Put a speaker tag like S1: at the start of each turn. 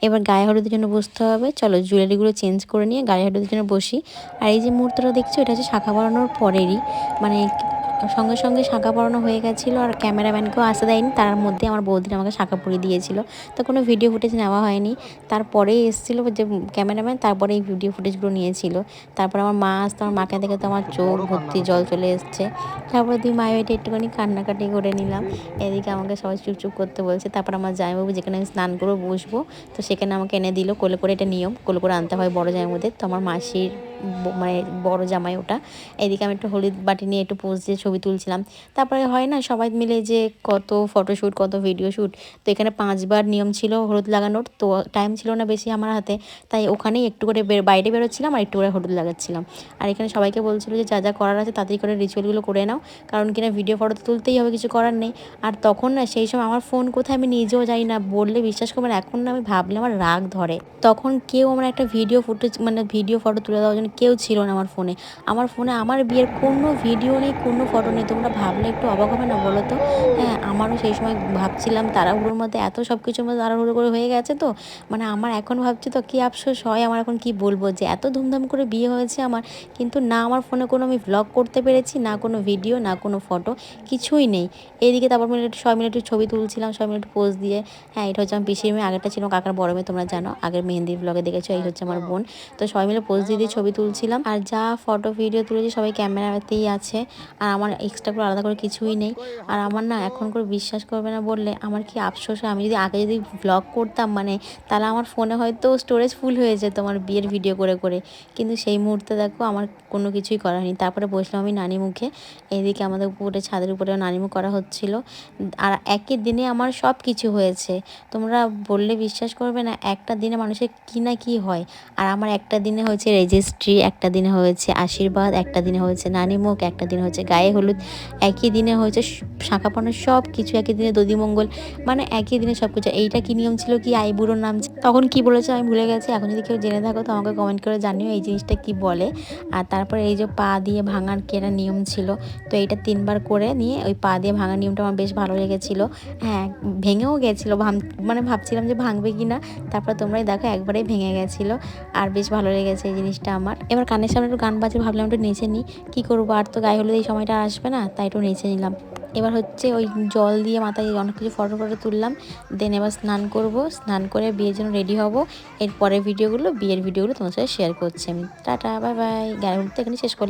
S1: এবার গায়ে হলুদের জন্য বসতে হবে। চলো জুয়েলারিগুলো চেঞ্জ করে নিয়ে গায়ে হলুদের জন্য বসি। আর এই যে মুহূর্তটা দেখছো এটা হচ্ছে শাঁখা পরানোর পরেরই, মানে সঙ্গে সঙ্গে শাঁখা পরানো হয়ে গেছিলো আর ক্যামেরাম্যানকেও আসতে দেয়নি, তার মধ্যে আমার বৌদির আমাকে শাঁখা পরিয়ে দিয়েছিল। তো কোনো ভিডিও ফুটেজ নেওয়া হয়নি, তারপরেই এসেছিলো যে ক্যামেরাম্যান, তারপরে এই ভিডিও ফুটেজগুলো নিয়েছিল। তারপর আমার মা আসতো, আমার মাকে দেখে তো আমার চোখ ভর্তি জল চলে এসছে। তারপরে তুই মায়ের বাড়িতে একটুখানি কান্নাকাটি করে নিলাম। এদিকে আমাকে সবাই চুপচুপ করতে বলছে। তারপর আমার জামাইবাবু যেখানে আমি স্নান করে বসবো, তো সেখানে আমাকে এনে দিল কোলে করে। এটা নিয়ম, কোলে করে আনতে হয় বড় জামাইবাবুদের। তো আমার মাসির মানে বড় জামাই ওটা। এদিকে আমি একটু হলুদ বাটি নিয়ে একটু পোজ দিয়ে ছবি তুলছিলাম। তারপরে হয় না সবাই মিলে যে কত ফটোশ্যুট কত ভিডিও শ্যুট, তো এখানে 5বার নিয়ম ছিল হলুদ লাগানোর। তো টাইম ছিল না বেশি আমার হাতে, তাই ওখানেই একটু করে বাইরে বেরোচ্ছিলাম আর একটু করে হলুদ লাগাচ্ছিলাম। আর এখানে সবাইকে বলছিল যে যা যা করার আছে তাড়াতাড়ি করে রিচুয়ালগুলো করে নাও, কারণ কিনা ভিডিও ফটো তো তুলতেই হবে, কিছু করার নেই। আর তখন না সেই সময় আমার ফোন কোথায় আমি নিজেও জানি না, বললে বিশ্বাস করবেন এখন না আমি ভাবলে আমার রাগ ধরে। তখন কেউ আমার একটা ভিডিও ফুটেজ মানে ভিডিও ফটো তুলে দেওয়ার জন্য কেউ ছিল না আমার ফোনে। আমার ফোনে আমার বিয়ের কোনো ভিডিও নেই, কোনো ফটো নেই। তোমরা ভাবলে একটু অবাক হবে না বলো তো? হ্যাঁ, আমারও সেই সময় ভাবছিলাম তাড়াহুড়োর মধ্যে, এত সব কিছুর মধ্যে তাড়াহুড়ো করে হয়ে গেছে। তো মানে আমার এখন ভাবছি তো কী আফসোস হয় আমার, এখন কি বলবো যে এত ধুমধাম করে বিয়ে হয়েছে আমার, কিন্তু না আমার ফোনে কোনো আমি ভ্লগ করতে পেরেছি, না কোনো ভিডিও, না কোনো ফটো, কিছুই নেই। এইদিকে তারপর মিলে একটু সবাই মিলে একটু ছবি তুলছিলাম, সবাই মিলে একটু পোজ দিয়ে। হ্যাঁ, এটা হচ্ছে আমার পিসির মেয়ে, আগেরটা ছিল কাকার বড় মেয়ে, তোমরা জানো আগের মেহেন্দির ব্লগে দেখেছো। এই হচ্ছে আমার বোন। তো সবাই মিলে পোজ দিয়ে দিয়ে ছবি তুলছিলাম। আর যা ফটো ভিডিও তুলেছি সবাই ক্যামেরাতেই আছে, আর আমার এক্সট্রা করে আলাদা করে কিছুই নেই। আর আমার না এখন করে বিশ্বাস করবে না বললে আমার কি আফসোস হয়, আমি যদি আগে যদি ব্লগ করতাম মানে, তাহলে আমার ফোনে হয়তো স্টোরেজ ফুল হয়ে যেত আমার বিয়ের ভিডিও করে করে। কিন্তু সেই মুহূর্তে দেখো আমার কোনো কিছুই করা হয়নি। তারপরে বসলাম আমি নানি মুখে। এইদিকে আমাদের উপরে ছাদের উপরে নানিমুখ করা হচ্ছিল। আর একই দিনে আমার সব কিছু হয়েছে। তোমরা বললে বিশ্বাস করবে না, একটা দিনে মানুষের কী না কী হয়। আর আমার একটা দিনে হয়েছে রেজিস্ট্রি, একটা দিনে হয়েছে আশীর্বাদ, একটা দিনে হয়েছে নানিমুখ, একটা দিনে হয়েছে গায়ে হলুদ, একই দিনে হয়েছে শাঁখা পরানো, সব কিছু একই দিনে দধিমঙ্গল, মানে একই দিনে সব কিছু। এইটা কী নিয়ম ছিল, কি আইবুড়োর নাম তখন কি বলেছে আমি ভুলে গেছি। এখন যদি কেউ জেনে থাকো তো আমাকে কমেন্ট করে জানিও এই জিনিসটা কি বলে। আর তারপরে এই যে পা দিয়ে ভাঙার কি একটা নিয়ম ছিল, তো এইটা 3বার করে নিয়ে ওই পা দিয়ে ভাঙার নিয়মটা আমার বেশ ভালো লেগেছিলো। হ্যাঁ, ভেঙেও গেছিলো, মানে ভাবছিলাম যে ভাঙবে কি না, তারপর তোমরাই দেখো একবারেই ভেঙে গেছিলো। আর বেশ ভালো লেগেছে এই জিনিসটা আমার। এবার কানের সামনে একটু গান বাজে, ভাবলাম একটু নেচে নিই, কী করবো, আর তো গায়ে হলুদ এই সময়টা আসবে না, তাই একটু নেচে নিলাম। এবার হচ্ছে ওই জল দিয়ে মাথায় অনেক কিছু ফটো ফটো তুললাম। দেন এবার স্নান করব, স্নান করে বিয়ের জন্য রেডি হব। এর পরের ভিডিওগুলো, বিয়ের ভিডিওগুলো তোমার সাথে শেয়ার করছি আমি। Tata, bye bye. গায়ে হলুদ তো এখানে শেষ করলাম।